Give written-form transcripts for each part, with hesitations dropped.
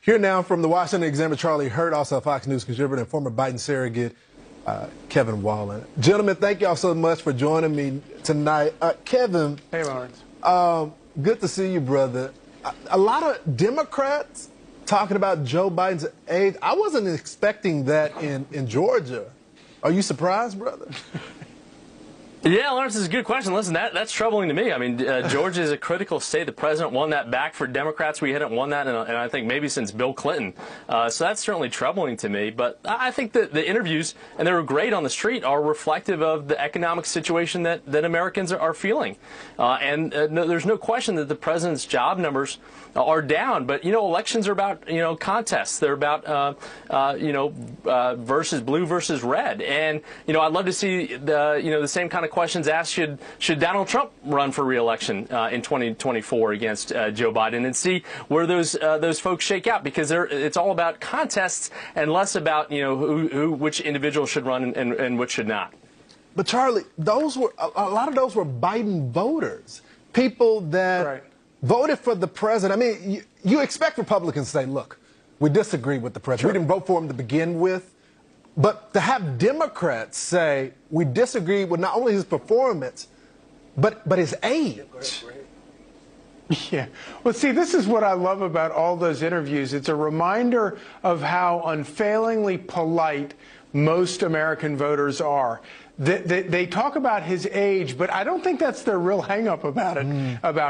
Here now from the Washington Examiner, Charlie Hurt, also a Fox News contributor and former Biden surrogate, Kevin Wallen. Gentlemen, thank y'all so much for joining me tonight. Kevin. Hey, Lawrence. Good to see you, brother. A lot of Democrats talking about Joe Biden's age. I wasn't expecting that in Georgia. Are you surprised, brother? Yeah, Lawrence, this is a good question. Listen, that's troubling to me. I mean, Georgia is a critical state. The president won that back for Democrats. We hadn't won that, and I think maybe since Bill Clinton. So that's certainly troubling to me. But I think that the interviews, and they were great on the street, are reflective of the economic situation that Americans are feeling. There's no question that the president's job numbers are down. But, elections are about, contests. They're about, versus blue versus red. And, I'd love to see the same kind of questions asked should Donald Trump run for re-election in 2024 against Joe Biden, and see where those folks shake out, because it's all about contests and less about which individual should run and which should not. But Charlie, those were a lot of those were Biden voters, people that voted for the president. I mean, you expect Republicans to say, look, we disagree with the president. We didn't vote for him to begin with. But to have Democrats say we disagree with not only his performance, but his age. Yeah. Well, see, this is what I love about all those interviews. It's a reminder of how unfailingly polite most American voters are. They talk about his age, but I don't think that's their real hang-up about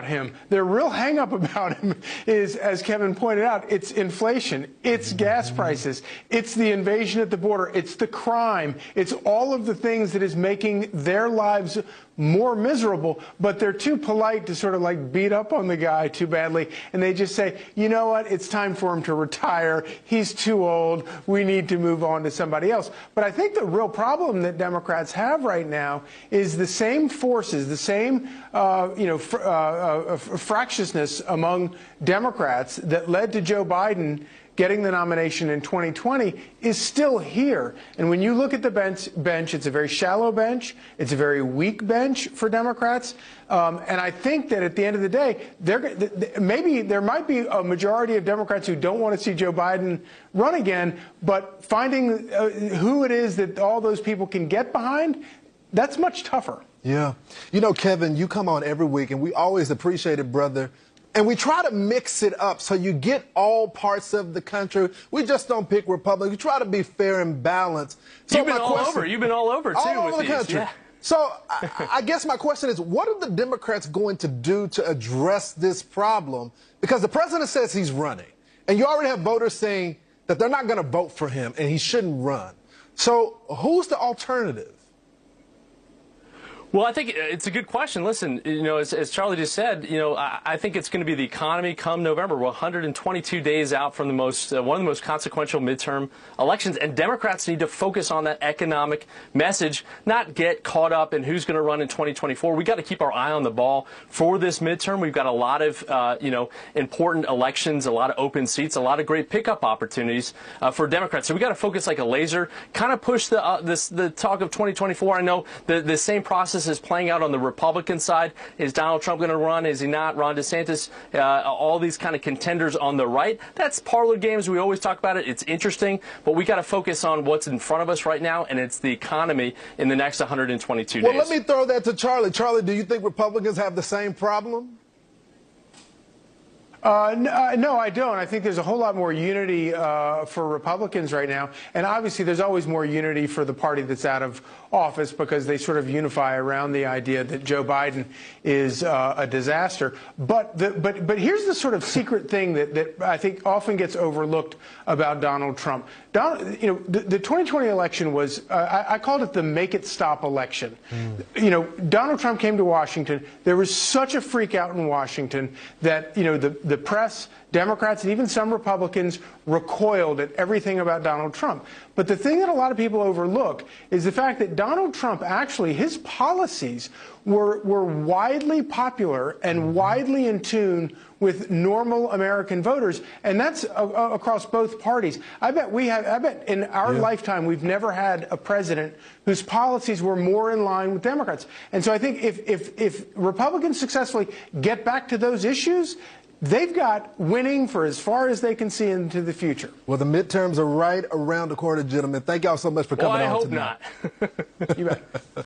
him. Their real hang-up about him is, as Kevin pointed out, it's inflation, it's gas prices, it's the invasion at the border, it's the crime, it's all of the things that is making their lives more miserable, but they're too polite to sort of like beat up on the guy too badly, and they just say, you know what, it's time for him to retire, he's too old, we need to move on to somebody else. But I think the real problem that Democrats have right now is the same forces, the same fractiousness among Democrats that led to Joe Biden getting the nomination in 2020 is still here. And when you look at the bench, it's a very shallow bench. It's a very weak bench for Democrats. And I think that at the end of the day, maybe there might be a majority of Democrats who don't want to see Joe Biden run again, but finding who it is that all those people can get behind, that's much tougher. Yeah. Kevin, you come on every week, and we always appreciate it, brother. And we try to mix it up so you get all parts of the country. We just don't pick Republicans. We try to be fair and balanced. So You've been all over. You've been all over, too, all with over the these. country. Yeah. So I guess my question is, what are the Democrats going to do to address this problem? Because the president says he's running, and you already have voters saying that they're not going to vote for him and he shouldn't run. So who's the alternative? Well, I think it's a good question. Listen, as Charlie just said, I think it's going to be the economy come November. We're 122 days out from one of the most consequential midterm elections, and Democrats need to focus on that economic message, not get caught up in who's going to run in 2024. We got to keep our eye on the ball for this midterm. We've got a lot of, important elections, a lot of open seats, a lot of great pickup opportunities for Democrats. So we got to focus like a laser, kind of push the talk of 2024. I know the same process is playing out on the Republican side. Is Donald Trump going to run? Is he not? Ron DeSantis, all these kind of contenders on the right. That's parlor games. We always talk about it. It's interesting, but we got to focus on what's in front of us right now, and it's the economy in the next 122 days. Well, let me throw that to Charlie. Charlie, do you think Republicans have the same problem? No, I don't. I think there's a whole lot more unity for Republicans right now. And obviously, there's always more unity for the party that's out of office, because they sort of unify around the idea that Joe Biden is a disaster. But here's the sort of secret thing that I think often gets overlooked about Donald Trump. The 2020 election was, I called it the make it stop election. Donald Trump came to Washington. There was such a freak out in Washington that, the press, Democrats, and even some Republicans recoiled at everything about Donald Trump. But the thing that a lot of people overlook is the fact that Donald Trump, actually, his policies were widely popular and widely in tune with normal American voters, and that's across both parties. I bet in our lifetime we've never had a president whose policies were more in line with Democrats. And so I think if Republicans successfully get back to those issues, they've got winning for as far as they can see into the future. Well, the midterms are right around the corner, gentlemen. Thank y'all so much for coming on tonight. I hope not. You bet.